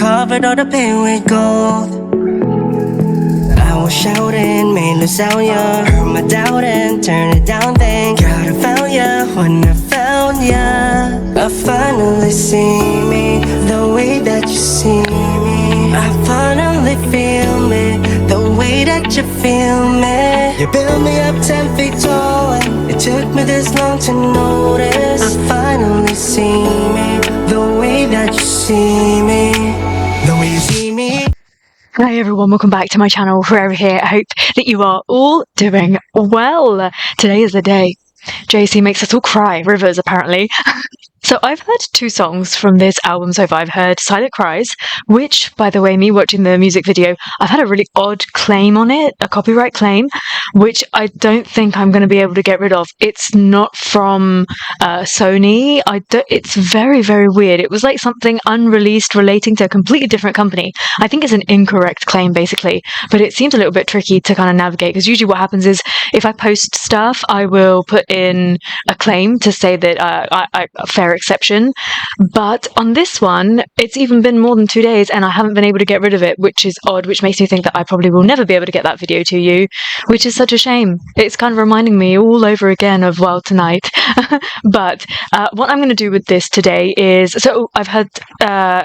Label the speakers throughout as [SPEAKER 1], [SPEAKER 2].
[SPEAKER 1] covered all the pain with gold. I was shouting, made no sound, yeah. Heard my doubt and turn it down, thank God I found ya. When I found ya, I finally see me the way that you see me. I finally feel me the way that you feel me. You built me up 10 feet tall, and it took me this long to notice. I finally see me the way that you see me, the way you see me.
[SPEAKER 2] Hi everyone, welcome back to my channel. Wherever here, I hope that you are all doing well. Today is the day JC makes us all cry, rivers apparently. So I've heard two songs from this album so far. I've heard Silent Cries, which, by the way, me watching the music video, I've had a really odd claim on it, a copyright claim, which I don't think I'm going to be able to get rid of. It's not from Sony. It's very, very weird. It was like something unreleased relating to a completely different company. I think it's an incorrect claim, basically, but it seems a little bit tricky to kind of navigate, because usually what happens is if I post stuff, I will put in a claim to say that fair exception, but on this one it's even been more than 2 days and I haven't been able to get rid of it, which is odd, which makes me think that I probably will never be able to get that video to you, which is such a shame. It's kind of reminding me all over again of Wild Tonight. But what I'm going to do with this today is, so I've heard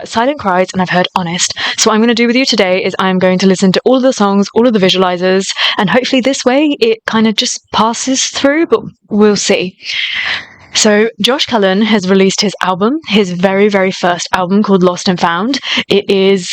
[SPEAKER 2] Silent Cries and I've heard Honest, so what I'm going to do with you today is I'm going to listen to all of the songs, all of the visualizers, and hopefully this way it kind of just passes through, but we'll see. So Josh Cullen has released his album, his very, very first album called Lost and Found. It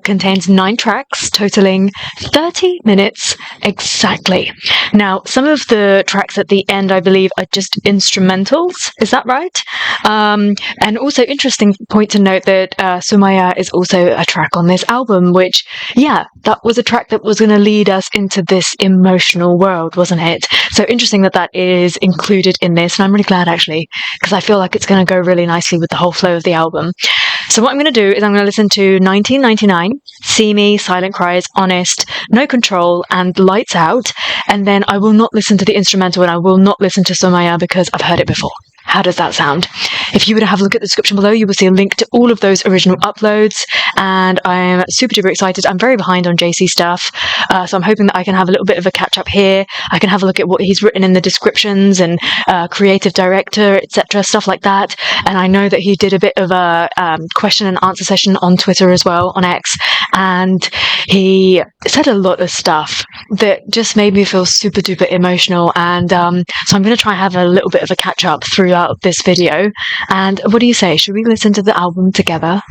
[SPEAKER 2] contains 9 tracks totaling 30 minutes exactly. Now, some of the tracks at the end, I believe, are just instrumentals. Is that right? And also interesting point to note that Sumaya is also a track on this album, which, yeah, that was a track that was going to lead us into this emotional world, wasn't it? So interesting that that is included in this, and I'm really glad actually, because I feel like it's going to go really nicely with the whole flow of the album. So what I'm going to do is I'm going to listen to 1999, See Me, Silent Cries, Honest, No Control, and Lights Out, and then I will not listen to the instrumental and I will not listen to Somaya because I've heard it before. How does that sound? If you were to have a look at the description below, you will see a link to all of those original uploads, and I'm super duper excited. I'm very behind on JC stuff, so I'm hoping that I can have a little bit of a catch up here. I can have a look at what he's written in the descriptions and creative director, etc., stuff like that. And I know that he did a bit of a question and answer session on Twitter as well, on X, and he said a lot of stuff that just made me feel super duper emotional. And so I'm going to try and have a little bit of a catch up throughout this video. And what do you say? Should we listen to the album together?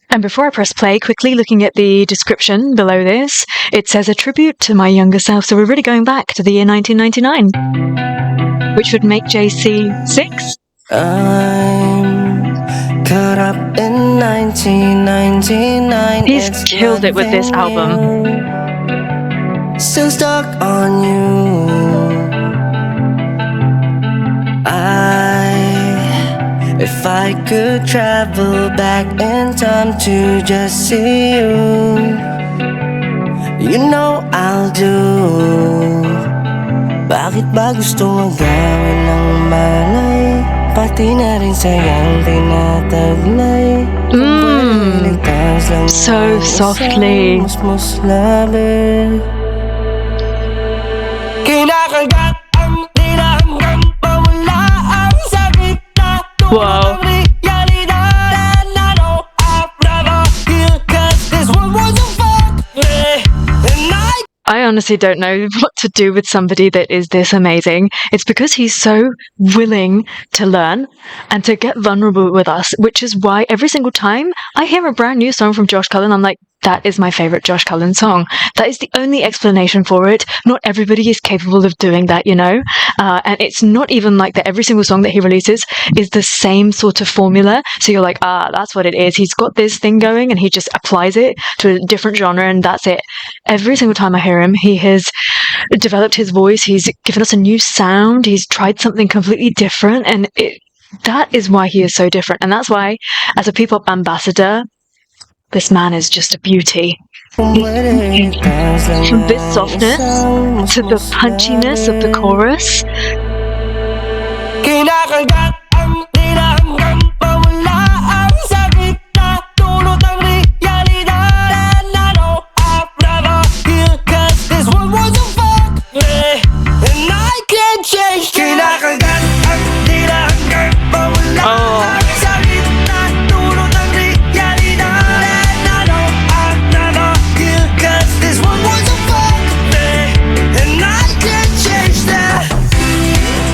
[SPEAKER 2] And before I press play, quickly looking at the description below this, it says a tribute to my younger self. So we're really going back to the year 1999, which would make JC 6.
[SPEAKER 1] I'm caught up in 1999.
[SPEAKER 2] He's killed it with this album.
[SPEAKER 1] Still stuck on you. If I could travel back in time to just see you, you know I'll do. Bakit ba gusto mong gawin ng malay? Pati na rin sayang tinataglay.
[SPEAKER 2] So softly. Whoa. I honestly don't know what to do with somebody that is this amazing. It's because he's so willing to learn and to get vulnerable with us, which is why every single time I hear a brand new song from Josh Cullen, I'm like, that is my favorite Josh Cullen song. That is the only explanation for it. Not everybody is capable of doing that, you know? And it's not even like that every single song that he releases is the same sort of formula. So you're like, that's what it is. He's got this thing going and he just applies it to a different genre and that's it. Every single time I hear him, he has developed his voice. He's given us a new sound. He's tried something completely different. And that is why he is so different. And that's why, as a P-pop ambassador, this man is just a beauty. From this softness to the punchiness of the chorus.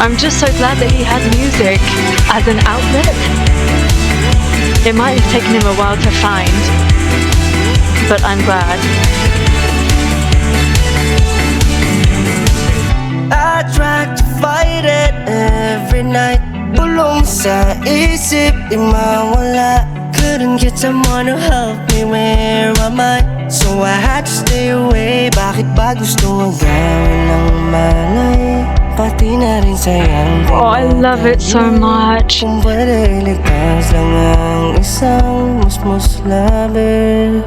[SPEAKER 2] I'm just so glad that he has music as an outlet. It might have taken him a while to find, but I'm glad.
[SPEAKER 1] I tried to fight it every night. Bulong sa isip, di mawala. Couldn't get someone to help me where am I? So I had to stay away. Bakit ba gusto agawin ng malay? Pati na rin sayang.
[SPEAKER 2] Oh, I love it so much.
[SPEAKER 1] Kung pwede iligtas lang ang isang musmus labi.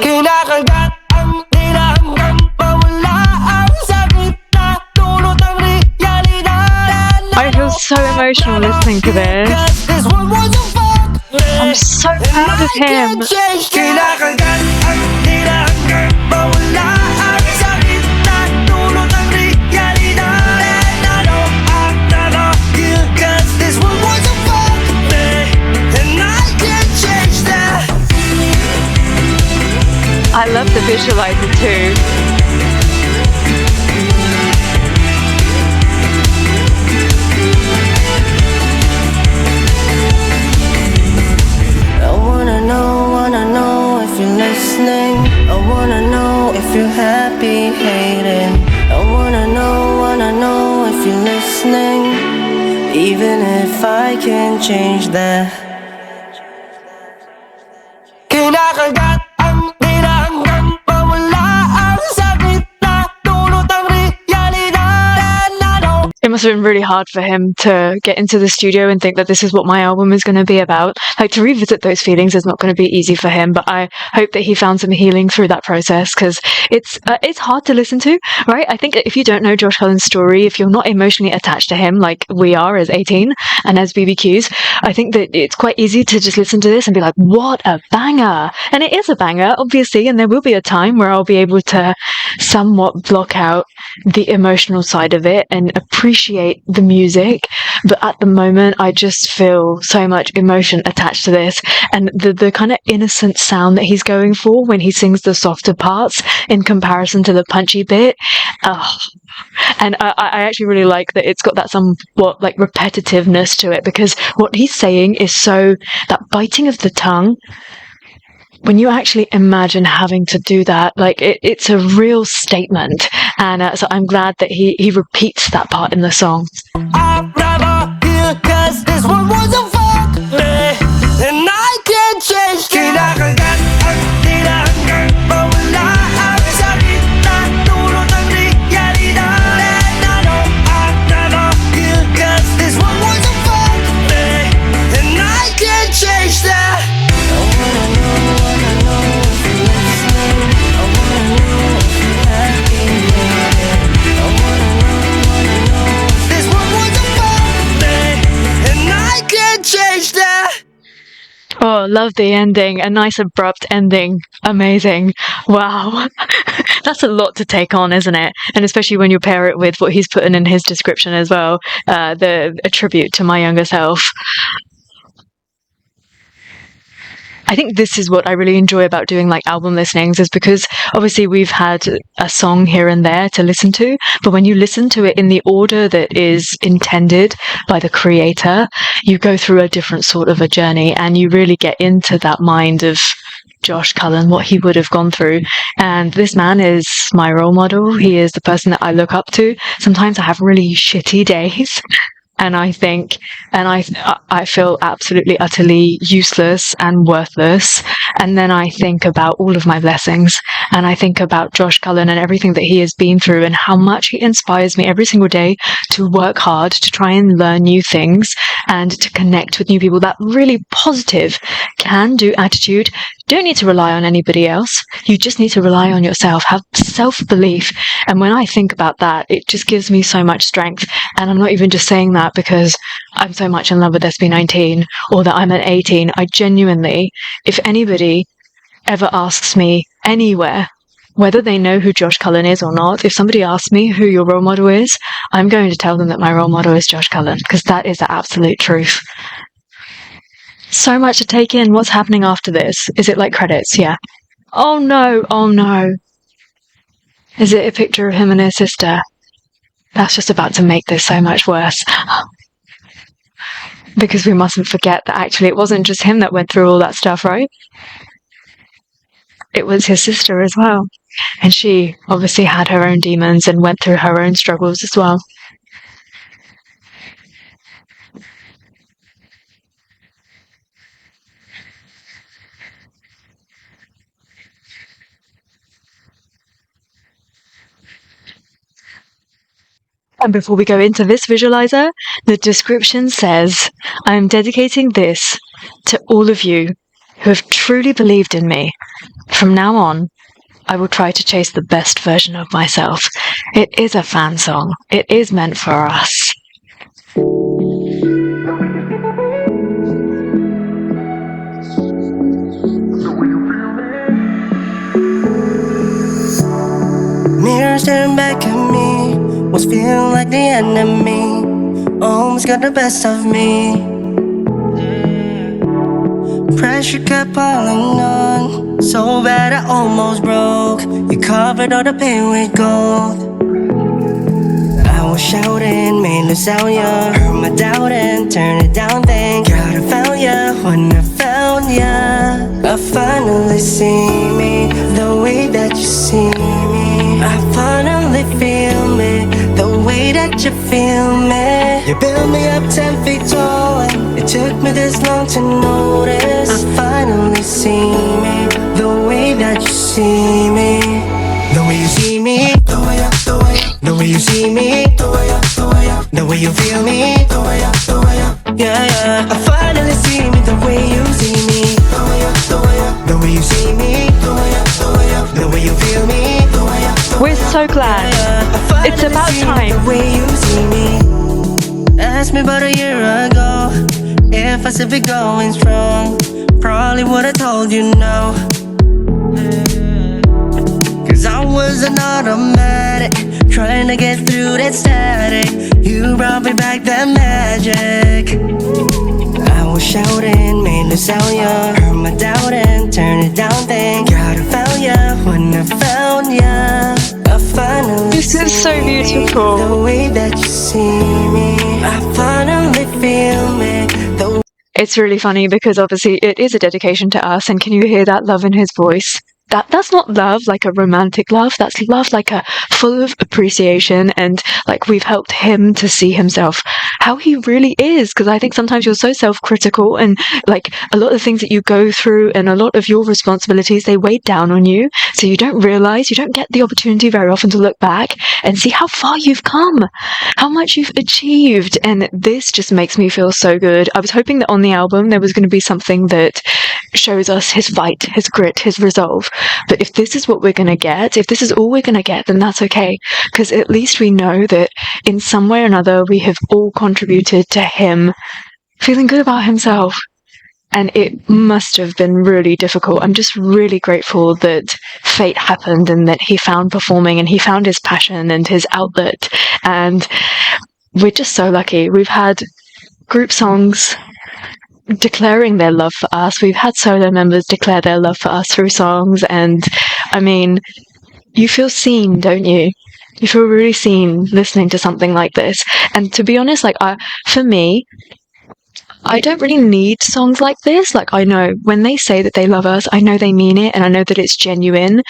[SPEAKER 1] Kinakagat ang hinahanggang pawala ang sakit na dulot ng realidad.
[SPEAKER 2] I feel so emotional listening to this. I'm so proud of him.
[SPEAKER 1] Kinakagat ang hinahanggang pawala ang sakit na dulot ng realidad. And I know I'm never here, 'cause this one was a fuck me, and I can't change that.
[SPEAKER 2] I love the visualizer too.
[SPEAKER 1] I wanna know if you're listening. I wanna know if you're happy hating. I wanna know if you're listening. Even if I can't change that. Kinakagat ang hinahanggang pawala ang sakit na dulot ng realidad. And I know
[SPEAKER 2] It must have been really hard for him to get into the studio and think that this is what my album is going to be about. Like, to revisit those feelings is not going to be easy for him, but I hope that he found some healing through that process, because it's hard to listen to, right? I think if you don't know Josh Cullen's story, if you're not emotionally attached to him like we are as 18 and as BBQs, I think that it's quite easy to just listen to this and be like, what a banger! And it is a banger, obviously, and there will be a time where I'll be able to somewhat block out the emotional side of it and appreciate the music, but at the moment I just feel so much emotion attached to this, and the kind of innocent sound that he's going for when he sings the softer parts in comparison to the punchy bit. And I actually really like that it's got that somewhat like repetitiveness to it, because what he's saying is so, that biting of the tongue, when you actually imagine having to do that, like it's a real statement. And so I'm glad that he repeats that part in the song.
[SPEAKER 1] I'm never here, 'cause this one was a fuck me, and I can't change. Kinakagat ang hinahanggang pawala ang sakit na dulot ng realidad. And I know I'm never here, 'cause this one was a fuck me, and I can't change that. I wanna know if you're listening. I wanna know if you're happy. I wanna know if this one was a fuck me, and I can't change that.
[SPEAKER 2] Oh, love the ending. A nice abrupt ending. Amazing. Wow. That's a lot to take on, isn't it? And especially when you pair it with what he's putting in his description as well, a tribute to my younger self. I think this is what I really enjoy about doing like album listenings, is because obviously we've had a song here and there to listen to, but when you listen to it in the order that is intended by the creator, you go through a different sort of a journey, and you really get into that mind of Josh Cullen, what he would have gone through. And this man is my role model. He is the person that I look up to. Sometimes I have really shitty days, and I think, and I feel absolutely utterly useless and worthless. And then I think about all of my blessings, and I think about Josh Cullen and everything that he has been through, and how much he inspires me every single day to work hard, to try and learn new things, and to connect with new people. That really positive, can-do attitude. Don't need to rely on anybody else. You just need to rely on yourself. Have self-belief. And when I think about that, it just gives me so much strength. And I'm not even just saying that because I'm so much in love with SB19 or that I'm at 18. I genuinely, if anybody ever asks me anywhere, whether they know who Josh Cullen is or not, if somebody asks me who your role model is, I'm going to tell them that my role model is Josh Cullen, because that is the absolute truth. So much to take in. What's happening after this? Is it like credits? Yeah. Oh no, oh no. Is it a picture of him and his sister? That's just about to make this so much worse. Because we mustn't forget that actually it wasn't just him that went through all that stuff, right? It was his sister as well. And she obviously had her own demons and went through her own struggles as well. And before we go into this visualizer, the description says, I am dedicating this to all of you who have truly believed in me. From now on, I will try to chase the best version of myself. It is a fan song. It is meant for us.
[SPEAKER 1] Mirrors staring back at me, was feeling like the enemy. Almost got the best of me. Pressure kept piling on, so bad I almost broke. You covered all the pain with gold. I was shouting, made Lasagna. Heard my doubt and turned it down. Thank God I found ya. When I found ya, I finally see me the way that you see me. I finally feel me the way that you feel me. You built me up 10 feet tall, and it took me this long to notice. I finally see me the way that you see me. The way you see me, the way you see me, the way you feel me, yeah. I finally see me the way you see me, the way you see me, the way you feel me.
[SPEAKER 2] We're so glad. It's about time.
[SPEAKER 1] The way you see me. Asked me about a year ago if I should be going strong. Probably would've told you no. Cause I was an automatic, trying to get through that static. You brought me back that magic. I was shouting, made Lasagna. Heard my doubt and turned it down. Thank God I found ya. When I found ya, I finally
[SPEAKER 2] This is so beautiful.
[SPEAKER 1] the way that you see me. I finally feel me the
[SPEAKER 2] It's really funny because obviously it is a dedication to us, and can you hear that love in his voice? That's not love like a romantic love, that's love like a full of appreciation, and like we've helped him to see himself how he really is, because I think sometimes you're so self-critical, and like a lot of things that you go through and a lot of your responsibilities, they weigh down on you, so you don't realize, you don't get the opportunity very often to look back and see how far you've come, how much you've achieved, and this just makes me feel so good. I was hoping that on the album there was going to be something that shows us his fight, his grit, his resolve. But if this is what we're going to get, if this is all we're going to get, then that's okay. Because at least we know that in some way or another, we have all contributed to him feeling good about himself. And it must have been really difficult. I'm just really grateful that fate happened and that he found performing and he found his passion and his outlet. And we're just so lucky. We've had group songs declaring their love for us. We've had solo members declare their love for us through songs, and I mean, you feel seen, don't you? You feel really seen listening to something like this. And to be honest, like for me, I don't really need songs like this. Like, I know when they say that they love us, I know they mean it and I know that it's genuine.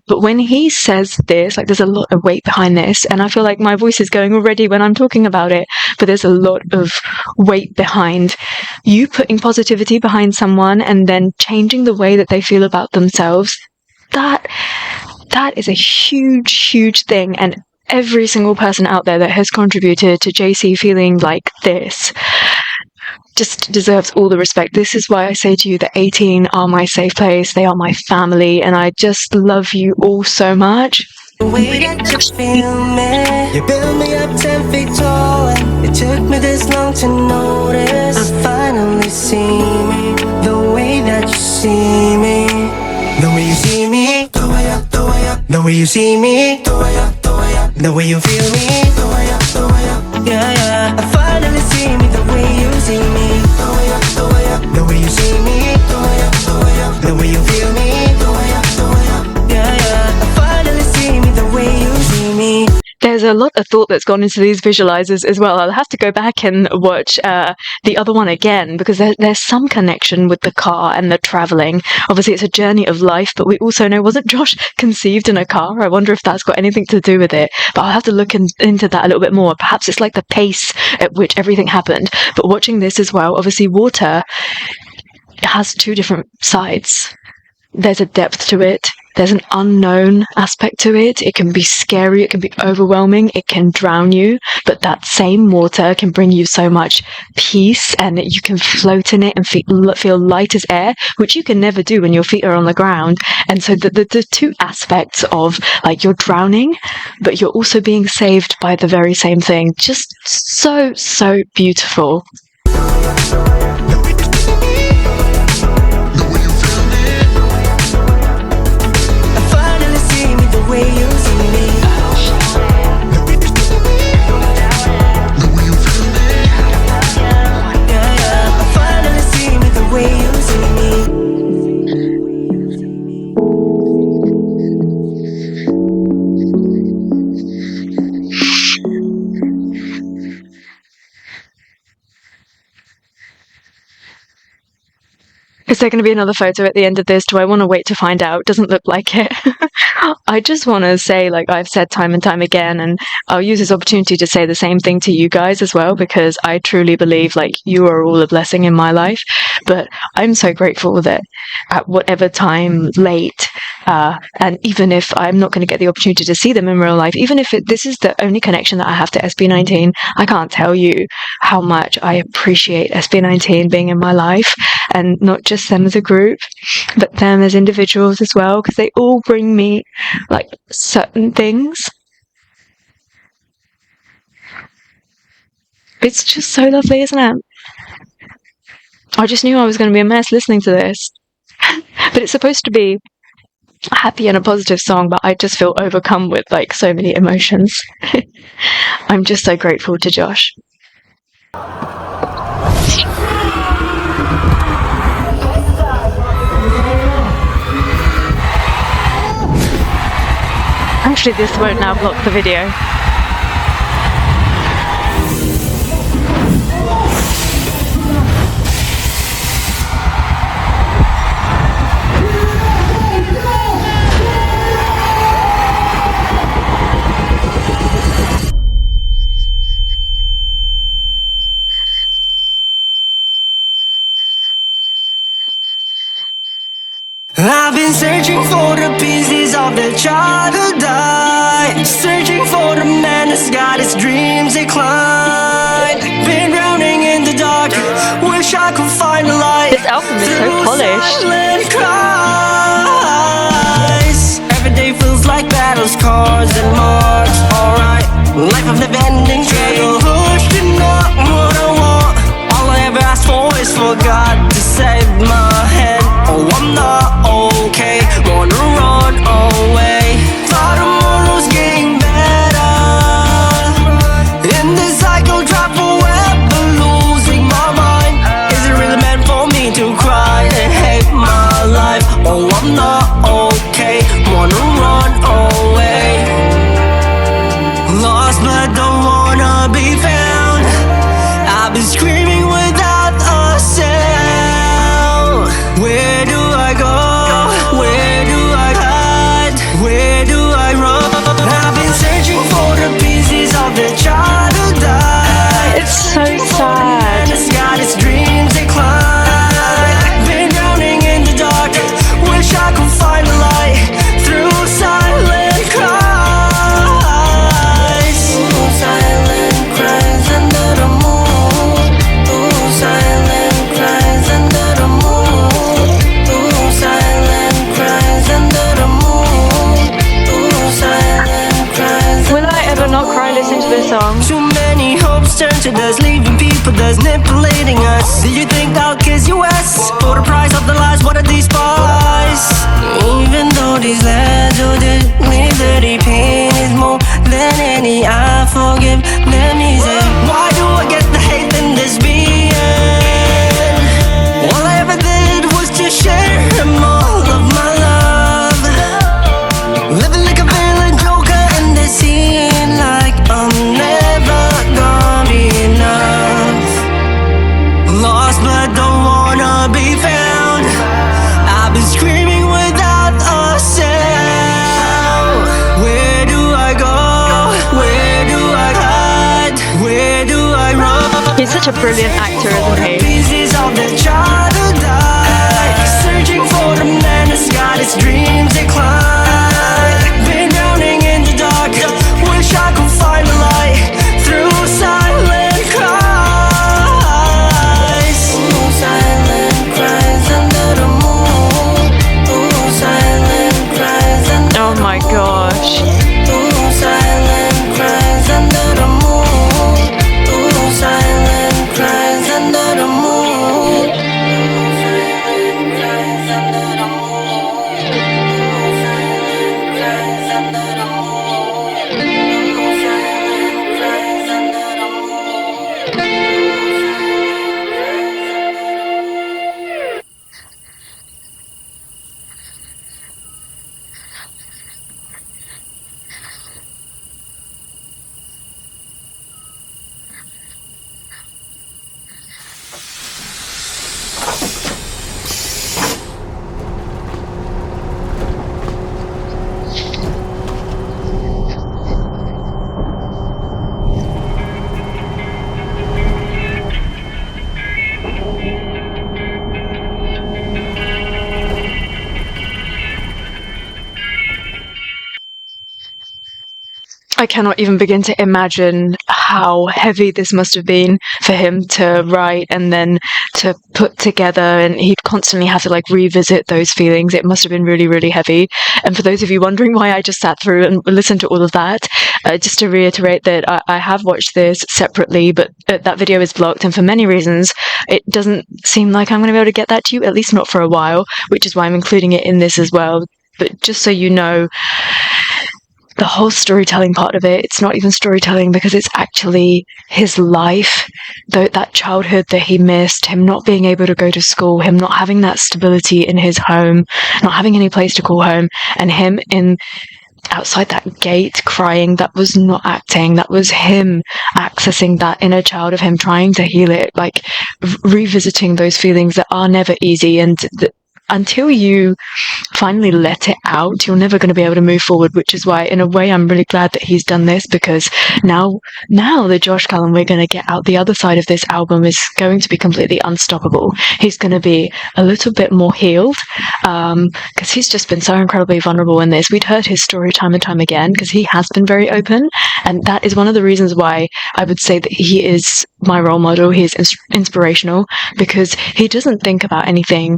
[SPEAKER 2] But when he says this, like, there's a lot of weight behind this, and I feel like my voice is going already when I'm talking about it, but there's a lot of weight behind you putting positivity behind someone and then changing the way that they feel about themselves. That is a huge, huge thing. And every single person out there that has contributed to JC feeling like this just deserves all the respect. This is why I say to you that 18 are my safe place. They are my family, and I just love you all so much.
[SPEAKER 1] The way that you feel me, you built me up 10 feet tall, and it took me this long to notice. I finally see me the way that you see me, the way you see me, the way you see me, the way you feel me, yeah. I finally see me the way you see me, the way you see me, the way you feel me, yeah. I finally see me the way you see me.
[SPEAKER 2] There's a lot of thought that's gone into these visualizers as well. I'll have to go back and watch the other one again, because there's some connection with the car and the traveling. Obviously, it's a journey of life, but we also know, wasn't Josh conceived in a car? I wonder if that's got anything to do with it. But I'll have to look into that a little bit more. Perhaps it's like the pace at which everything happened. But watching this as well, obviously water has two different sides. There's a depth to it. There's an unknown aspect to it. It can be scary. It can be overwhelming. It can drown you. But that same water can bring you so much peace, and you can float in it and feel light as air, which you can never do when your feet are on the ground. And so the two aspects of, like, you're drowning, but you're also being saved by the very same thing. Just so, so beautiful. Is there going to be another photo at the end of this? Do I want to wait to find out? Doesn't look like it. I just want to say, like I've said time and time again, and I'll use this opportunity to say the same thing to you guys as well, because I truly believe, like, you are all a blessing in my life. But I'm so grateful that at whatever time late, and even if I'm not going to get the opportunity to see them in real life, even if this is the only connection that I have to SB19, I can't tell you how much I appreciate SB19 being in my life, and not just them as a group, but them as individuals as well, because they all bring me, like, certain things. It's just so lovely, isn't it? I just knew I was going to be a mess listening to this. But it's supposed to be a happy and a positive song, but I just feel overcome with, like, so many emotions. I'm just so grateful to Josh. Actually, this won't now block the video.
[SPEAKER 1] I've been searching for the pieces of the child who died, searching for the man that's got his dreams declined. Been drowning in the dark, wish I could find a light.
[SPEAKER 2] This album is so polished.
[SPEAKER 1] Silent cries. Every day feels like battles, scars and marks. Alright, life of never-ending struggle. Pushed and not what I want. All I ever asked for is for God to save my head. Oh, I'm not okay, wanna run away. Thought tomorrow's getting better. In this cycle, trap forever, losing my mind. Is it really meant for me to cry and hate my life? Oh, I'm not okay, wanna run away. Lost but don't wanna be found. I've been screaming without a sound. Where do I go? Where do I hide? Where do I run? I've been searching for the pieces of the child who died.
[SPEAKER 2] It's so sad.
[SPEAKER 1] It's got its dreams declined. Been drowning in the dark, wish I could find a light through silent cries. Through silent cries under the moon. Through silent cries under the moon. Through silent cries under the moon. Through silent cries.
[SPEAKER 2] Will I ever not cry listening to this song?
[SPEAKER 1] Too many hopes turn to dust, leaving people thus manipulating us. Do you think I'll kiss your ass for the price of the lies? What are these spies? Even though these lads who did me dirty, pain is more than any I forgive. Let me say, why do I get the hate in this being? All I ever did was to share all of my love. Living like a villain joker in this scene, like
[SPEAKER 2] such a brilliant actor, isn't he?
[SPEAKER 1] Pieces of that childhood die, searching for the man that's got his dreams decline. Been drowning in the dark, wish I could find the light through silent cries. Ooh, silent cries under the moon. Ooh, silent cries under the moon.
[SPEAKER 2] Oh my gosh.
[SPEAKER 1] Ooh, silent cries under the moon. Ooh, silent cries under the moon. Silent cries under the moon. Silent cries under the moon. Silent cries under the moon.
[SPEAKER 2] I cannot even begin to imagine how heavy this must have been for him to write and then to put together, and he'd constantly have to like revisit those feelings. It must have been really, really heavy. And for those of you wondering why I just sat through and listened to all of that, just to reiterate that I have watched this separately, but that video is blocked, and for many reasons it doesn't seem like I'm going to be able to get that to you, at least not for a while, which is why I'm including it in this as well. But just so you know, the whole storytelling part of it, it's not even storytelling because it's actually his life, that childhood that he missed, him not being able to go to school, him not having that stability in his home, not having any place to call home, and him in outside that gate crying. That was not acting, that was him accessing that inner child of him, trying to heal it, like revisiting those feelings that are never easy, and until you finally let it out, you're never going to be able to move forward, which is why, in a way, I'm really glad that he's done this, because now the Josh Cullen we're going to get out the other side of this album is going to be completely unstoppable. He's going to be a little bit more healed, because he's just been so incredibly vulnerable in this. We'd heard his story time and time again, because he has been very open, and that is one of the reasons why I would say that he is my role model. He is inspirational, because he doesn't think about anything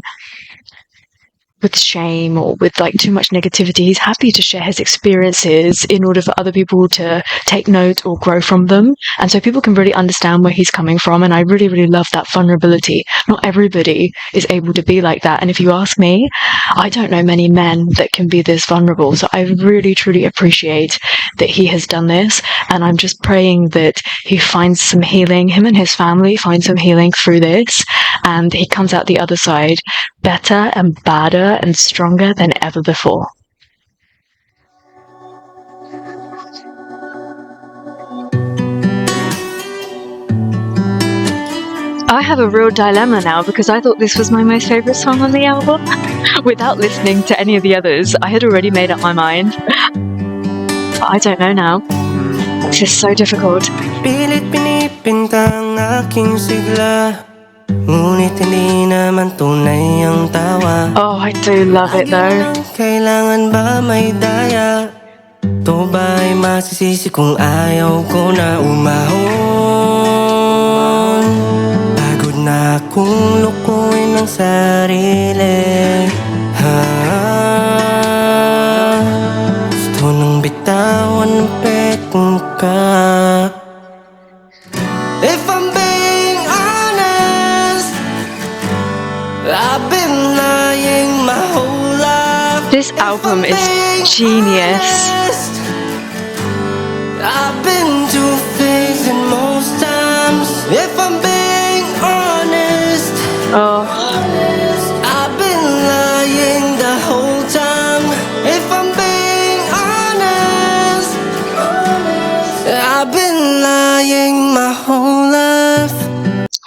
[SPEAKER 2] with shame or with like too much negativity. He's happy to share his experiences in order for other people to take note or grow from them, and so people can really understand where he's coming from. And I really, really love that vulnerability. Not everybody is able to be like that, and if you ask me, I don't know many men that can be this vulnerable. So I really, truly appreciate that he has done this, and I'm just praying that he finds some healing, him and his family find some healing through this, and he comes out the other side better and badder and stronger than ever before. I have a real dilemma now, because I thought this was my most favourite song on the album. Without listening to any of the others, I had already made up my mind. But I don't know now. This is so difficult.
[SPEAKER 1] Pilit pinipinta ang aking sigla, ngunit hindi naman tunay ang tawa.
[SPEAKER 2] Oh, I do love it though.
[SPEAKER 1] Kailangan ba may daya? To ba ay masisisi kung ayaw ko na umahon? Pagod na akong lukuin ang sarili. Gusto nang bitawan ng petong ka. If I'm being honest, I've been lying my whole life.
[SPEAKER 2] This album is genius.
[SPEAKER 1] I've been two-faced and most times. If I'm being honest, I've been lying the whole time. If I'm being honest, I've been lying my whole life.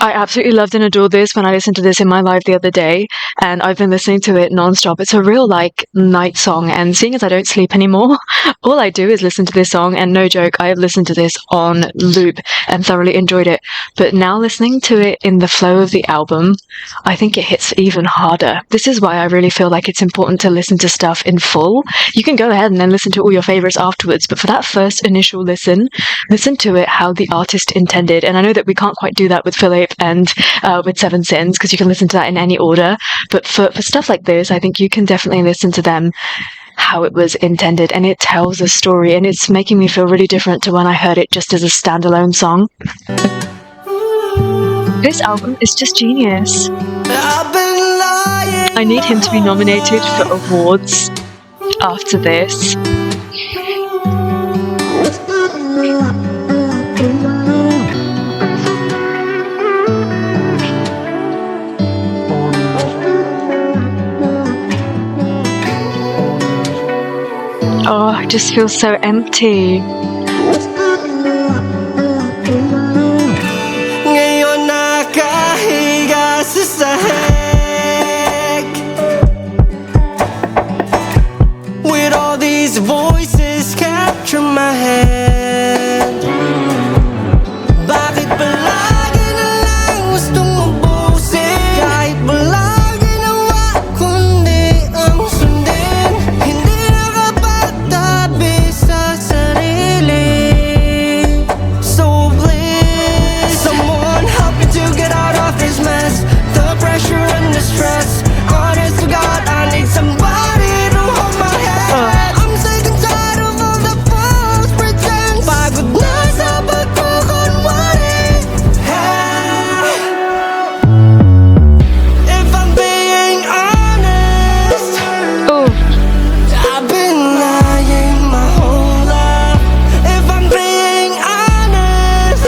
[SPEAKER 2] I absolutely loved and adored this when I listened to this in my live the other day, and I've been listening to it non-stop. It's a real, like, night song, and seeing as I don't sleep anymore, all I do is listen to this song, and no joke, I have listened to this on loop and thoroughly enjoyed it. But now listening to it in the flow of the album, I think it hits even harder. This is why I really feel like it's important to listen to stuff in full. You can go ahead and then listen to all your favorites afterwards, but for that first initial listen to it how the artist intended. And I know that we can't quite do that with Philip and with Seven Sins, because you can listen to that in any order. But for stuff like this, I think you can definitely listen to them how it was intended, and it tells a story, and it's making me feel really different to when I heard it just as a standalone song. This album is just genius. I need him to be nominated for awards after this. Oh, I just feel so empty.
[SPEAKER 1] Ngayon nakahiga sa sahig, with all these voices capture my head. Bakit palagi na lang gustong ubusin? Kahit walang ginawa kundi ang sundin. Hindi nakapagtabi sa sarili. So please, someone help me to get out of this mess. The pressure and the stress. Honest to God, I need somebody to hold my hand. I'm sick and tired of all the false pretense. Pagod na sa pagkukunwari. If I'm being honest,
[SPEAKER 2] Oh,
[SPEAKER 1] I've been lying my whole life. If I'm being honest,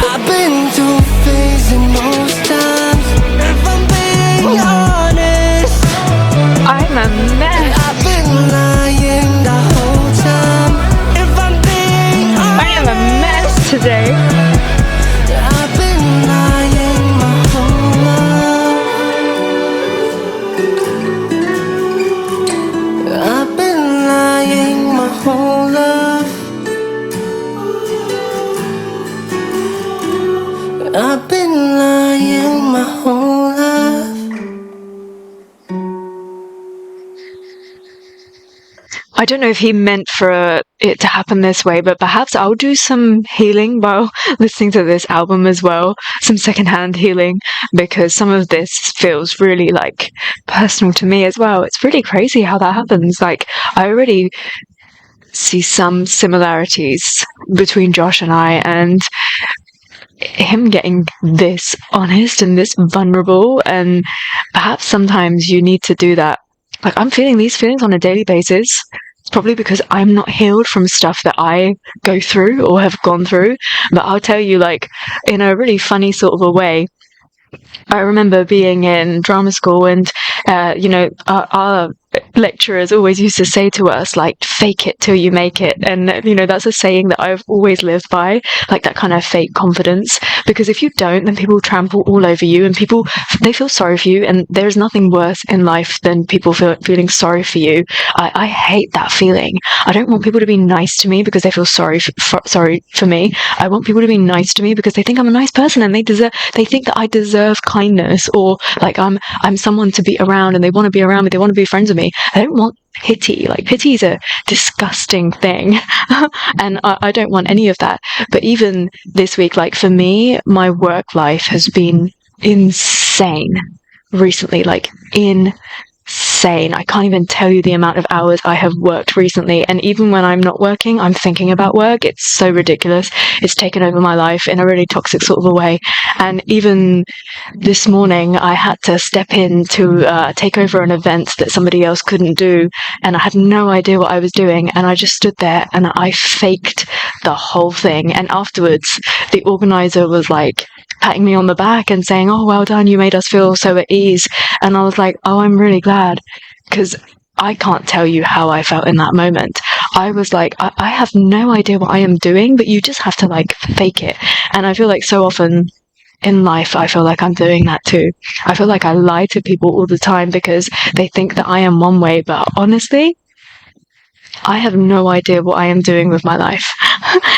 [SPEAKER 1] I've been two-faced most times. If I'm being honest,
[SPEAKER 2] I'm a mess.
[SPEAKER 1] I've been lying the whole time. If I'm being
[SPEAKER 2] I am a mess today.
[SPEAKER 1] I've been lying my whole life. I've been lying my whole life. I've been lying my whole life.
[SPEAKER 2] I don't know if he meant for it to happen this way, but perhaps I'll do some healing while listening to this album as well. Some secondhand healing, because some of this feels really, like, personal to me as well. It's really crazy how that happens. Like, I already see some similarities between Josh and I, and him getting this honest and this vulnerable, and perhaps sometimes you need to do that. Like, I'm feeling these feelings on a daily basis. It's probably because I'm not healed from stuff that I go through or have gone through. But I'll tell you, like, in a really funny sort of a way, I remember being in drama school, and our lecturers always used to say to us, like, fake it till you make it. And that's a saying that I've always lived by, like, that kind of fake confidence, because if you don't, then people trample all over you, and they feel sorry for you, and there's nothing worse in life than people feeling sorry for you. I hate that feeling. I don't want people to be nice to me because they feel sorry for me. I want people to be nice to me because they think I'm a nice person, and they think that I deserve kindness, or like I'm someone to be around, and they want to be around me, they want to be friends with me. I don't want pity. Like, pity is a disgusting thing. And I don't want any of that. But even this week, like, for me, my work life has been insane recently. Like, insane. I can't even tell you the amount of hours I have worked recently. And even when I'm not working, I'm thinking about work. It's so ridiculous. It's taken over my life in a really toxic sort of a way. And even this morning, I had to step in to take over an event that somebody else couldn't do. And I had no idea what I was doing. And I just stood there and I faked the whole thing. And afterwards, the organizer was like, patting me on the back and saying, "Oh, well done, you made us feel so at ease." And I was like, oh, I'm really glad, because I can't tell you how I felt in that moment. I was like, I have no idea what I am doing, but you just have to like fake it. And I feel like so often in life, I feel like I'm doing that too. I feel like I lie to people all the time because they think that I am one way, but honestly, I have no idea what I am doing with my life.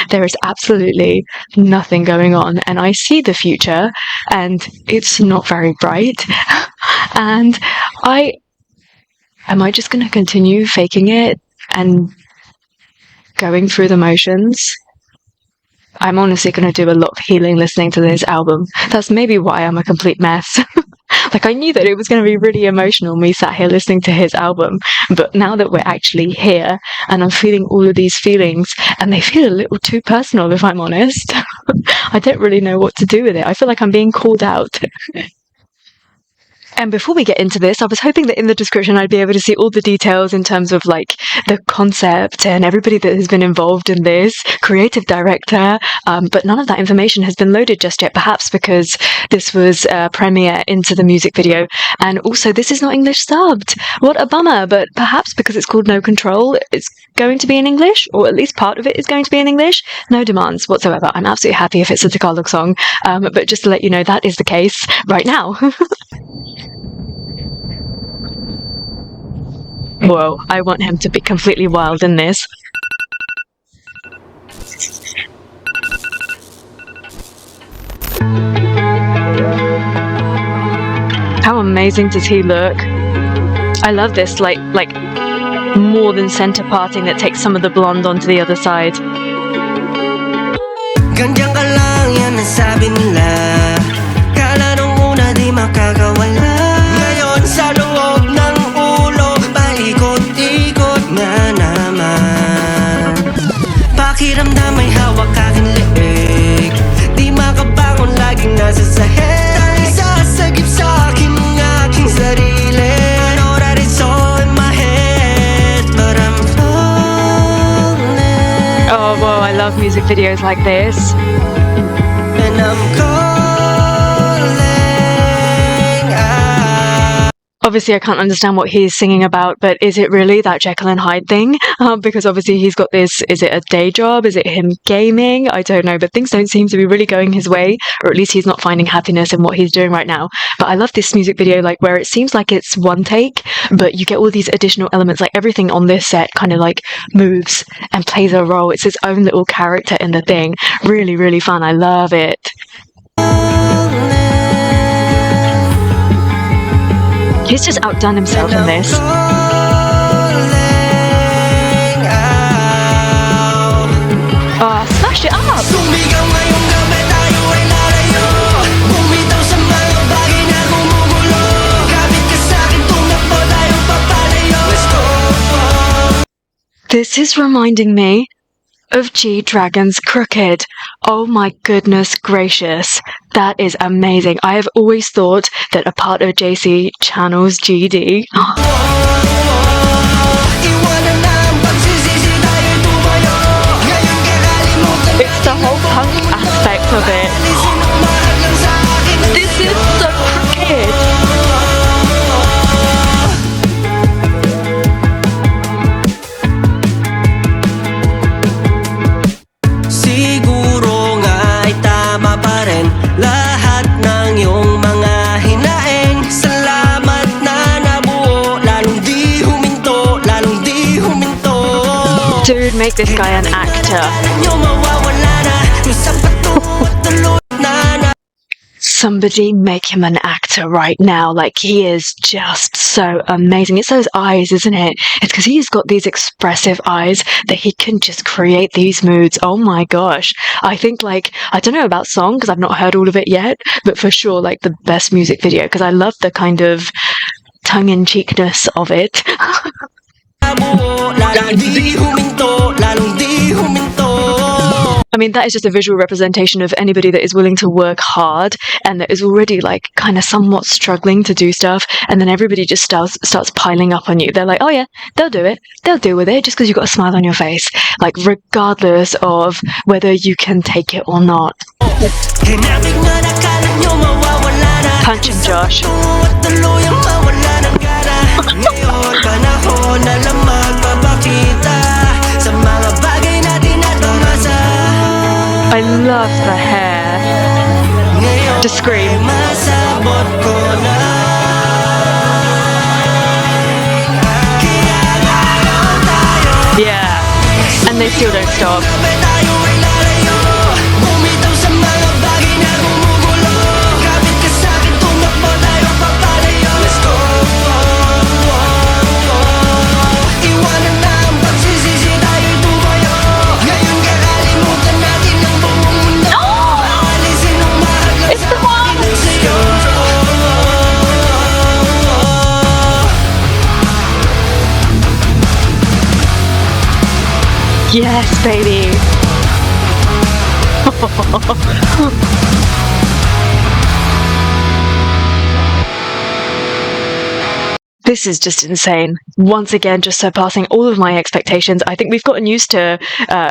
[SPEAKER 2] There is absolutely nothing going on, and I see the future, and it's not very bright. And am I just going to continue faking it and going through the motions? I'm honestly going to do a lot of healing listening to this album. That's maybe why I'm a complete mess. Like, I knew that it was going to be really emotional, me sat here listening to his album, but now that we're actually here and I'm feeling all of these feelings, and they feel a little too personal, if I'm honest, I don't really know what to do with it. I feel like I'm being called out. And before we get into this, I was hoping that in the description I'd be able to see all the details in terms of like the concept and everybody that has been involved in this, creative director, but none of that information has been loaded just yet, perhaps because this was a premiere into the music video. And also, this is not English subbed. What a bummer, but perhaps because it's called No Control, it's going to be in English, or at least part of it is going to be in English. No demands whatsoever. I'm absolutely happy if it's a Tagalog song, but just to let you know, that is the case right now. Whoa, I want him to be completely wild in this. How amazing does he look? I love this, like more than center parting that takes some of the blonde onto the other side.
[SPEAKER 1] Ganyan ka lang, yan ang sabi nila. Kala nung una di makakawala. Ngayon sa loob ng ulo, paikot-ikot na naman. Pakiramdam may hawak aking leeg. Di makabangon, laging nasa sahig. Tanging sasagip sa akin ng aking sarili. I know that it's all in my head, but I'm falling.
[SPEAKER 2] Oh, whoa, I love music videos like this.
[SPEAKER 1] And I'm calling out.
[SPEAKER 2] Obviously, I can't understand what he's singing about, but is it really that Jekyll and Hyde thing? Because obviously he's got this, is it a day job? Is it him gaming? I don't know, but things don't seem to be really going his way, or at least he's not finding happiness in what he's doing right now. But I love this music video, like where it seems like it's one take, but you get all these additional elements, like everything on this set kind of like moves and plays a role. It's its own little character in the thing. Really, really fun. I love it. He's just outdone himself in this. Oh, smash it up! This is reminding me of G-Dragon's Crooked. Oh my goodness gracious. That is amazing. I have always thought that a part of JC channels GD. It's the whole punk aspect of it. This is so crooked.
[SPEAKER 1] Siguro nga ay tama pa rin lahat ng iyong mga hinaing. Salamat na nabuo, lalong di huminto, lalong di huminto.
[SPEAKER 2] Dude, make this guy an actor. Somebody make him an actor right now. Like, he is just so amazing. It's those eyes, isn't it? It's because he's got these expressive eyes that he can just create these moods. Oh my gosh. I think, like, I don't know about song because I've not heard all of it yet, but for sure, like, the best music video because I love the kind of tongue-in-cheekness of it. I mean, that is just a visual representation of anybody that is willing to work hard and that is already like kind of somewhat struggling to do stuff, and then everybody just starts piling up on you. They're like, oh yeah, they'll do it, they'll deal with it just because you've got a smile on your face, like regardless of whether you can take it or not. Punch him, Josh. I love the hair. Just scream.
[SPEAKER 1] Masabot ko na.
[SPEAKER 2] Yeah. And they still don't stop. Yes, baby. This is just insane. Once again, just surpassing all of my expectations. I think we've gotten used to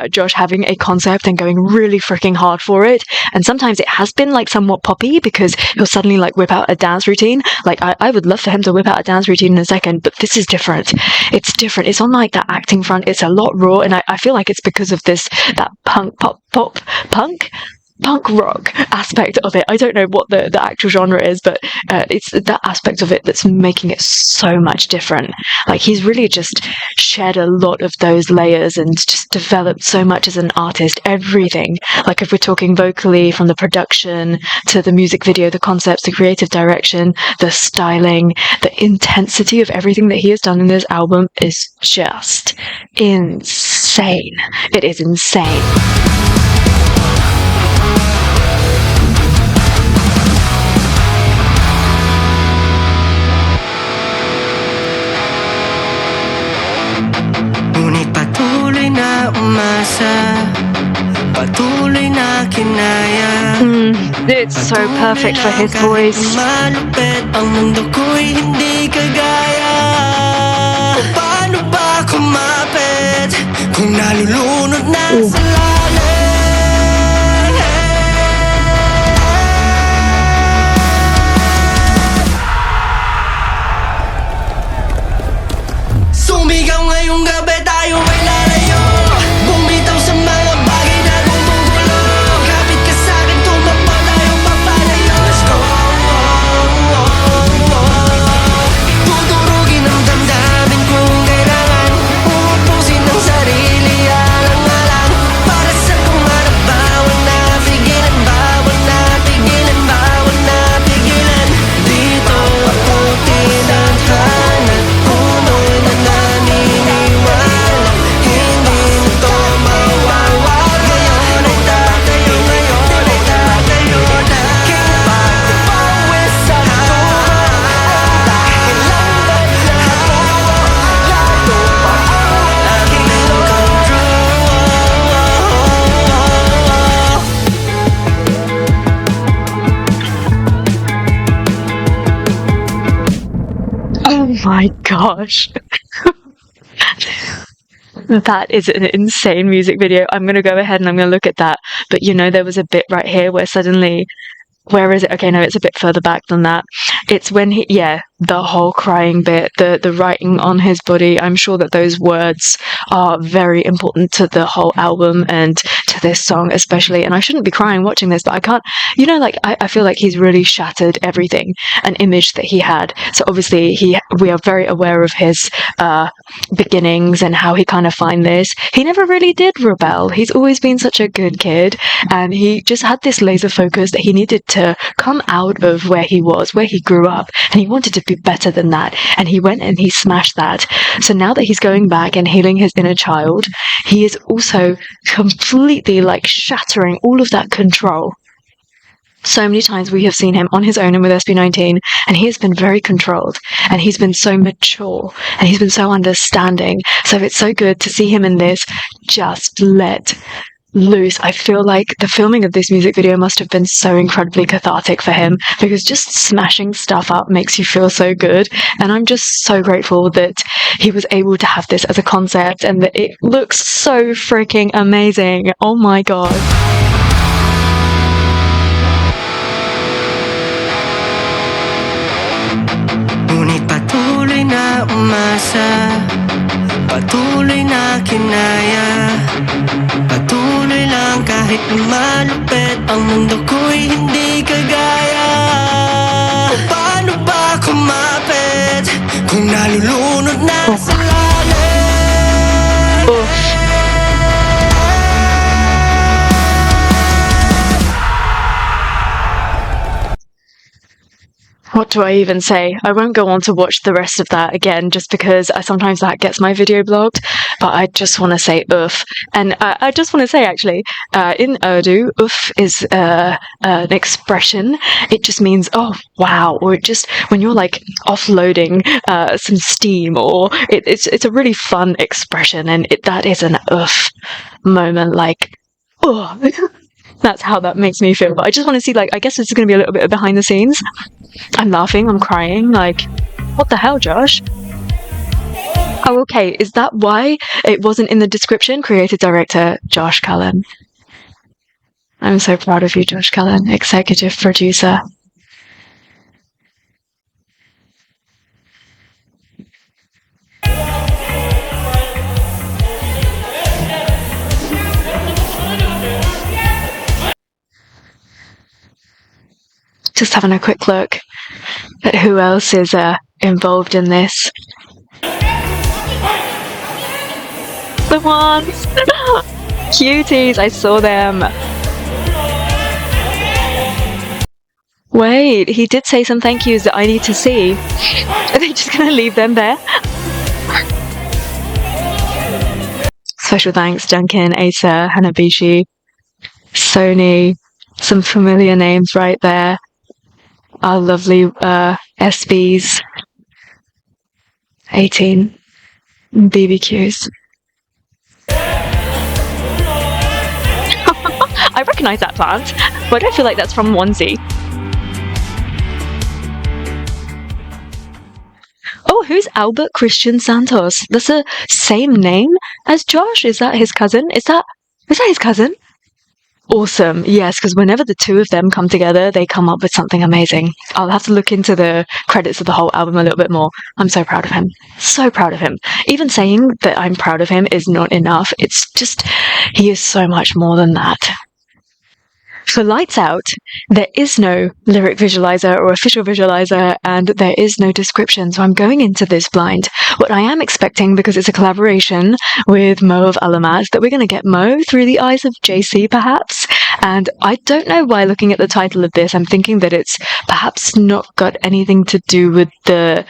[SPEAKER 2] Josh having a concept and going really freaking hard for it. And sometimes it has been like somewhat poppy because he'll suddenly like whip out a dance routine. Like I would love for him to whip out a dance routine in a second, but this is different. It's different. It's on like that acting front. It's a lot raw. And I feel like it's because of that punk rock aspect of it. I don't know what the actual genre is, but it's that aspect of it that's making it so much different. Like he's really just shed a lot of those layers and just developed so much as an artist. Everything, like if we're talking vocally, from the production to the music video, the concepts, the creative direction, the styling, the intensity of everything that he has done in this album is just insane. It is insane.
[SPEAKER 1] Patuloy na kinaya.
[SPEAKER 2] It's so perfect for his voice.
[SPEAKER 1] Malupit ang mundo ko'y hindi kagaya. Paano ba kumapit kung nalulunod na sa lalim? Sumigaw ngayong gabi, tayo ay lalayo. Bumitaw sa mga bagay na gumugulo. Kapit ka sa'kin, tumakbo tayong papalayo. Let's go. Tuturugin ang damdamin kung kailangan. Uupusin ang sarili, alang-alang. Para sa tumarap, bawal na pigilan. Bawal na pigilan, bawal na pigilan. Dito ako tinadhana. Puno'y na naniniwala. Hindi na to mawawala. Ngayon ay tatayo, ngayon ay tatayo na. Pawis sa tuwa. Dahil lang ba't lahat mo lalo pa ang aking control.
[SPEAKER 2] Oh my gosh. That is an insane music video. I'm going to go ahead and I'm going to look at that. But you know, there was a bit right here where suddenly, where is it? Okay, no, it's a bit further back than that. It's when the whole crying bit, the writing on his body. I'm sure that those words are very important to the whole album and to this song especially. And I shouldn't be crying watching this, but I can't, you know, like I feel like he's really shattered everything, an image that he had. So obviously we are very aware of his beginnings and how he kind of find this. He never really did rebel. He's always been such a good kid, and he just had this laser focus that he needed to come out of where he was, where he grew up, and he wanted to be better than that, and he went and he smashed that. So now that he's going back and healing his inner child, he is also completely like shattering all of that control. So many times we have seen him on his own and with SB19, and he has been very controlled, and he's been so mature, and he's been so understanding. So it's so good to see him in this just let loose. I feel like the filming of this music video must have been so incredibly cathartic for him, because just smashing stuff up makes you feel so good. And I'm just so grateful that he was able to have this as a concept and that it looks so freaking amazing. Oh my god.
[SPEAKER 1] Ngunit patuloy na umasa, patuloy na kinaya, patuloy lang kahit Kahit na malupit ang mundo ko'y hindi kagaya. O paano ba kumapit kung nalulunod na sa lalim?
[SPEAKER 2] What do I even say? I won't go on to watch the rest of that again just because sometimes that gets my video blocked, but I just want to say oof. And I just want to say actually, in Urdu, oof is an expression. It just means, oh wow, or it just, when you're like offloading some steam, or it's a really fun expression, and that is an oof moment, like, oh. That's how that makes me feel. But I just want to see, like, I guess this is going to be a little bit of behind the scenes. I'm laughing, I'm crying, like, what the hell, Josh? Oh, okay, is that why it wasn't in the description? Creative director, Josh Cullen. I'm so proud of you, Josh Cullen, executive producer. Just having a quick look at who else is involved in this. The ones! Cuties, I saw them. Wait, he did say some thank yous that I need to see. Are they just gonna leave them there? Special thanks, Duncan, Asa, Hanabishi, Sony, some familiar names right there. Our lovely SBs, 18, BBQs. I recognise that plant, but I don't feel like that's from Onesie. Oh, who's Albert Christian Santos? That's the same name as Josh? Is that his cousin? Is that his cousin? Awesome. Yes, because whenever the two of them come together, they come up with something amazing. I'll have to look into the credits of the whole album a little bit more. I'm so proud of him. So proud of him. Even saying that I'm proud of him is not enough. It's just, he is so much more than that. For Lights Out, there is no lyric visualizer or official visualizer, and there is no description, so I'm going into this blind. What I am expecting, because it's a collaboration with Mo of Alamat, that we're going to get Mo through the eyes of JC, perhaps. And I don't know why, looking at the title of this, I'm thinking that it's perhaps not got anything to do with the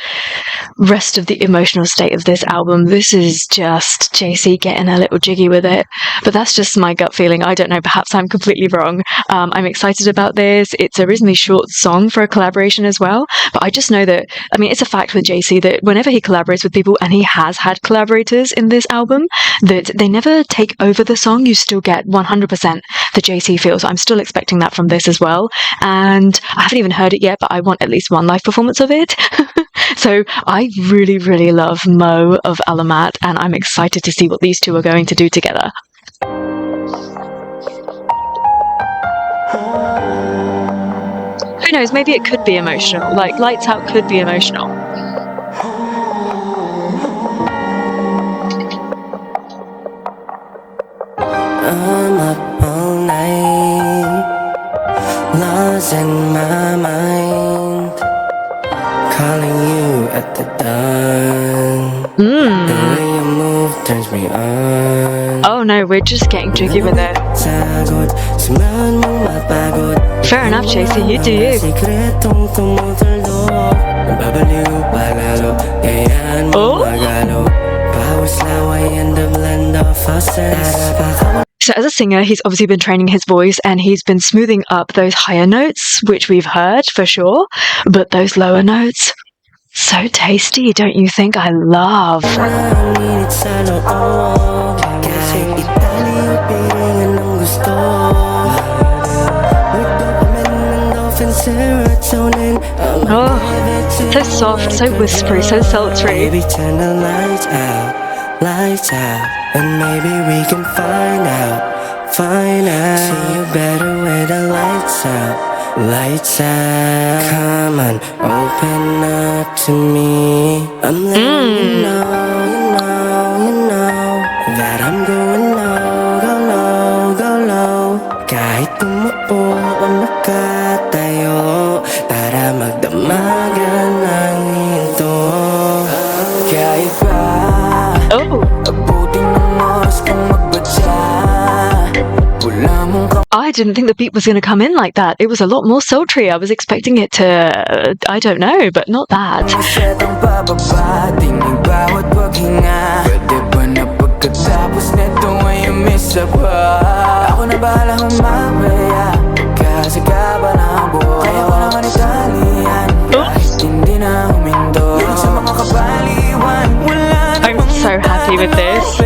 [SPEAKER 2] rest of the emotional state of this album. This is just JC getting a little jiggy with it. But that's just my gut feeling. I don't know, perhaps I'm completely wrong. I'm excited about this. It's a reasonably short song for a collaboration as well. But I just know that, I mean, it's a fact with JC that whenever he collaborates with people, and he has had collaborators in this album, that they never take over the song. You still get 100% the JC feel. So I'm still expecting that from this as well. And I haven't even heard it yet, but I want at least one live performance of it. So I really, really love Mo of Alamat, and I'm excited to see what these two are going to do together. Who knows, maybe it could be emotional. Like, Lights Out could be emotional.
[SPEAKER 1] I'm up all night, lost in my mind, calling you at the dawn. The way you move turns me on.
[SPEAKER 2] Oh no, we're just getting jiggy with it. Fair enough, JC, you do you. Oh? So as a singer, he's obviously been training his voice, and he's been smoothing up those higher notes, which we've heard for sure, but those lower notes, so tasty, don't you think? I love. Oh, so soft, so whispery, so sultry.
[SPEAKER 1] Baby, turn the lights out, and maybe we can find out. See you better with the lights out. Come on, open up to me. I'm letting you know that I'm going low, go low, go low.
[SPEAKER 2] I didn't think the beat was going to come in like that. It was a lot more sultry. I was expecting it to, I don't know, but not that. I'm so happy with this.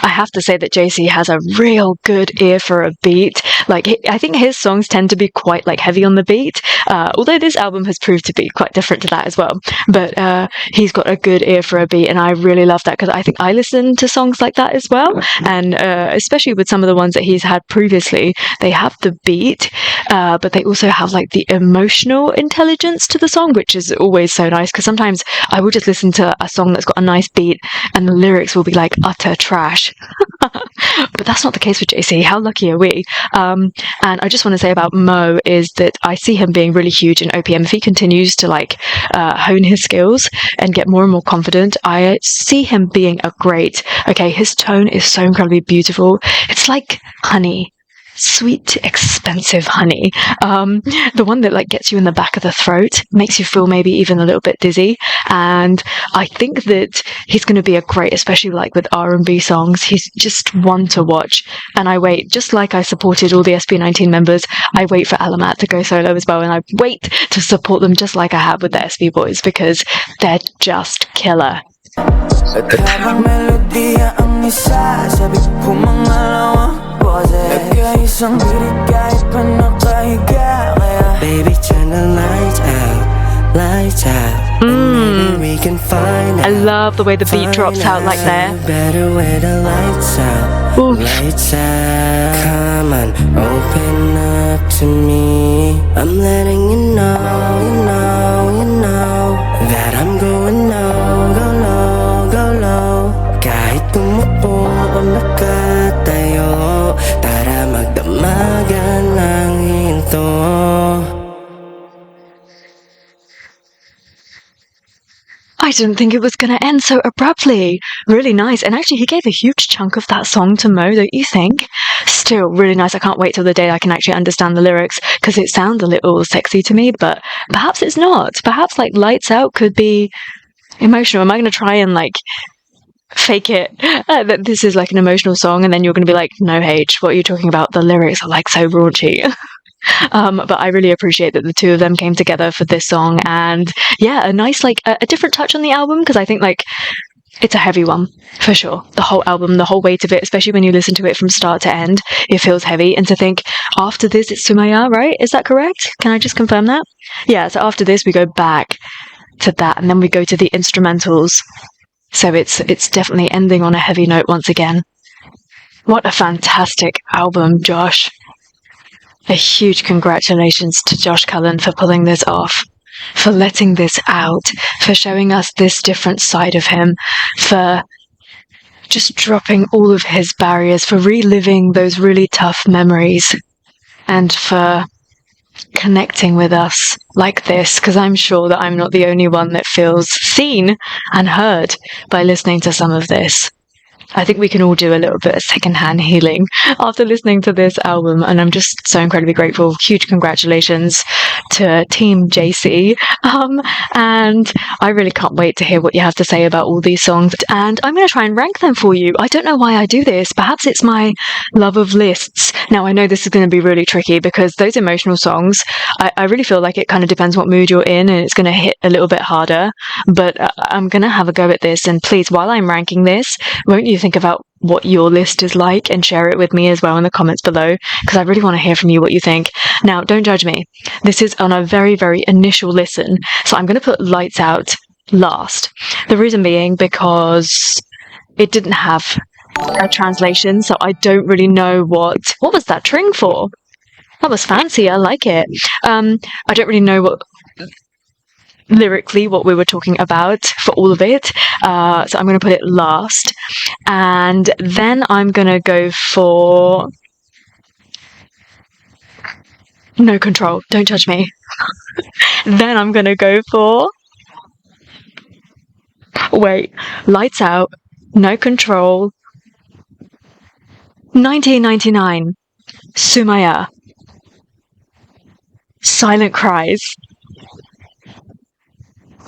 [SPEAKER 2] I have to say that JC has a real good ear for a beat. Like, I think his songs tend to be quite like heavy on the beat, although this album has proved to be quite different to that as well. But he's got a good ear for a beat, and I really love that because I think I listen to songs like that as well. And especially with some of the ones that he's had previously, they have the beat, but they also have like the emotional intelligence to the song, which is always so nice because sometimes I will just listen to a song that's got a nice beat and the lyrics will be like utter trash. But that's not the case with JC. How lucky are we? And I just want to say about Mo is that I see him being really huge in OPM. If he continues to like hone his skills and get more and more confident, I see him being a great. Okay, his tone is so incredibly beautiful. It's like honey. Sweet, expensive honey. The one that like gets you in the back of the throat, makes you feel maybe even a little bit dizzy. And I think that he's going to be a great, especially like with R&B songs. He's just one to watch. And I wait, just like I supported all the SB19 members, I wait for Alamat to go solo as well. And I wait to support them just like I have with the SB boys because they're just killer.
[SPEAKER 1] Baby, turn the lights out, lights out. Maybe we can find out.
[SPEAKER 2] I love the way the beat drops out like there.
[SPEAKER 1] Better way the lights out, lights out. Come on, open up to me. I'm letting you know, you know, you know that I'm going low, go low, go low. Kahit tumupo o nakatayo, tara magdamagan lang ito.
[SPEAKER 2] I didn't think it was going to end so abruptly. Really nice. And actually, he gave a huge chunk of that song to Mo, don't you think? Still really nice. I can't wait till the day I can actually understand the lyrics because it sounds a little sexy to me, but perhaps it's not. Perhaps like Lights Out could be emotional. Am I going to try and like fake it that this is like an emotional song and then you're going to be like, no, H, what are you talking about? The lyrics are like so raunchy. But I really appreciate that the two of them came together for this song, and yeah, a nice like a different touch on the album because I think like it's a heavy one for sure. The whole album, the whole weight of it, especially when you listen to it from start to end, it feels heavy. And to think after this it's Sumaya, right? Is that correct? Can I just confirm that? Yeah, so after this we go back to that and then we go to the instrumentals. So it's definitely ending on a heavy note once again. What a fantastic album, Josh. A huge congratulations to Josh Cullen for pulling this off, for letting this out, for showing us this different side of him, for just dropping all of his barriers, for reliving those really tough memories, and for connecting with us like this, because I'm sure that I'm not the only one that feels seen and heard by listening to some of this. I think we can all do a little bit of secondhand healing after listening to this album, and I'm just so incredibly grateful. Huge congratulations to Team JC, and I really can't wait to hear what you have to say about all these songs, and I'm going to try and rank them for you. I don't know why I do this. Perhaps it's my love of lists. Now, I know this is going to be really tricky because those emotional songs, I really feel like it kind of depends what mood you're in, and it's going to hit a little bit harder, but I'm going to have a go at this, and please, while I'm ranking this, won't you think about what your list is like and share it with me as well in the comments below, because I really want to hear from you what you think. Now, don't judge me. This is on a very, very initial listen, so I'm going to put Lights Out last. The reason being because it didn't have a translation, so I don't really know what was that tring for? That was fancy. I like it. I don't really know what lyrically what we were talking about for all of it. So I'm going to put it last. And then I'm going to go for No Control. Don't judge me. Then I'm going to go for Lights Out, No Control, 1999, Sumaya, Silent Cries,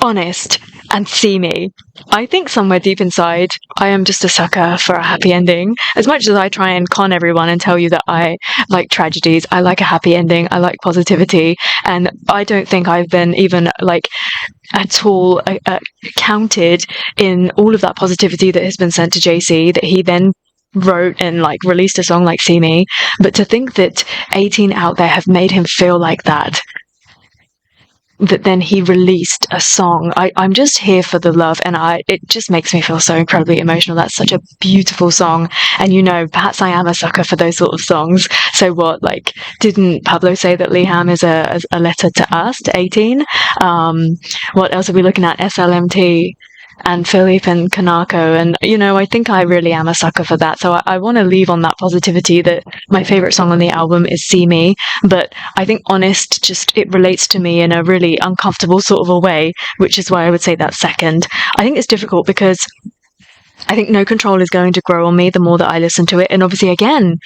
[SPEAKER 2] Honest, and See Me. I think somewhere deep inside, I am just a sucker for a happy ending. As much as I try and con everyone and tell you that I like tragedies, I like a happy ending, I like positivity, and I don't think I've been even like at all counted in all of that positivity that has been sent to JC, that he then wrote and like released a song like See Me. But to think that 18 out there have made him feel like that then he released a song. I'm just here for the love, and it just makes me feel so incredibly emotional. That's such a beautiful song, and perhaps I am a sucker for those sort of songs. So what, like, didn't Pablo say that Liham is a letter to us, to 18? What else are we looking at? SLMT and Philippe and Kanako, and I think I really am a sucker for that. So I want to leave on that positivity that my favorite song on the album is See Me, but I think Honest, just it relates to me in a really uncomfortable sort of a way, which is why I would say that's second. I think it's difficult because I think No Control is going to grow on me the more that I listen to it, and obviously again,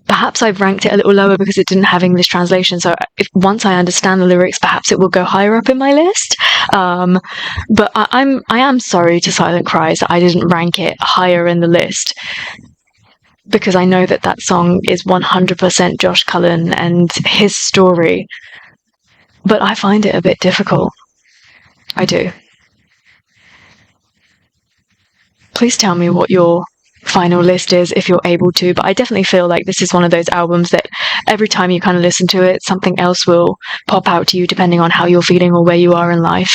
[SPEAKER 2] perhaps I've ranked it a little lower because it didn't have English translation. So once I understand the lyrics, perhaps it will go higher up in my list. But I am sorry to Silent Cries that I didn't rank it higher in the list, because I know that song is 100% Josh Cullen and his story. But I find it a bit difficult. I do. Please tell me what your final list is if you're able to, but I definitely feel like this is one of those albums that every time you kind of listen to it, something else will pop out to you depending on how you're feeling or where you are in life.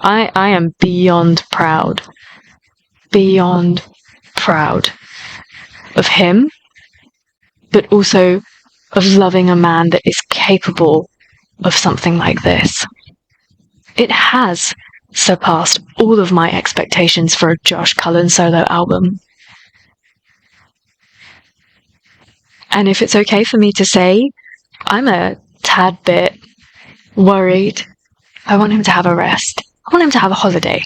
[SPEAKER 2] I am beyond proud of him, but also of loving a man that is capable of something like this. It has surpassed all of my expectations for a Josh Cullen solo album. And if it's okay for me to say, I'm a tad bit worried. I want him to have a rest. I want him to have a holiday,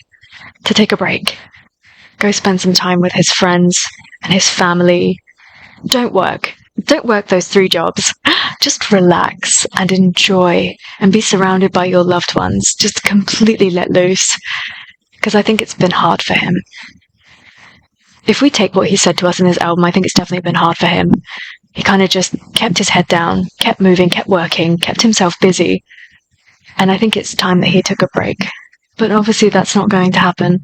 [SPEAKER 2] to take a break, go spend some time with his friends and his family. Don't work those 3 jobs. Just relax and enjoy and be surrounded by your loved ones. Just completely let loose, because I think it's been hard for him. If we take what he said to us in his album, I think it's definitely been hard for him. He kind of just kept his head down, kept moving, kept working, kept himself busy. And I think it's time that he took a break. But obviously that's not going to happen.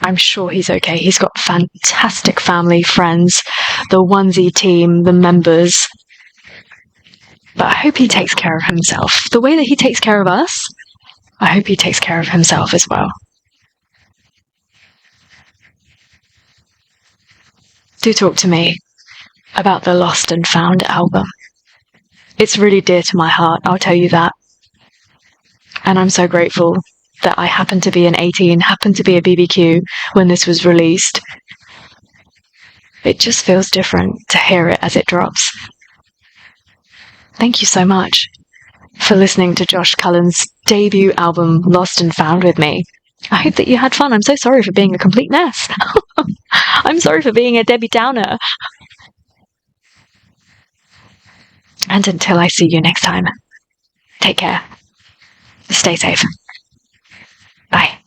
[SPEAKER 2] I'm sure he's okay. He's got fantastic family, friends, the onesie team, the members. But I hope he takes care of himself. The way that he takes care of us, I hope he takes care of himself as well. Do talk to me about the Lost and Found album. It's really dear to my heart, I'll tell you that. And I'm so grateful that I happened to be an 18, happened to be a BBQ when this was released. It just feels different to hear it as it drops. Thank you so much for listening to Josh Cullen's debut album, Lost and Found, with me. I hope that you had fun. I'm so sorry for being a complete mess. I'm sorry for being a Debbie Downer. And until I see you next time, take care. Stay safe. Bye.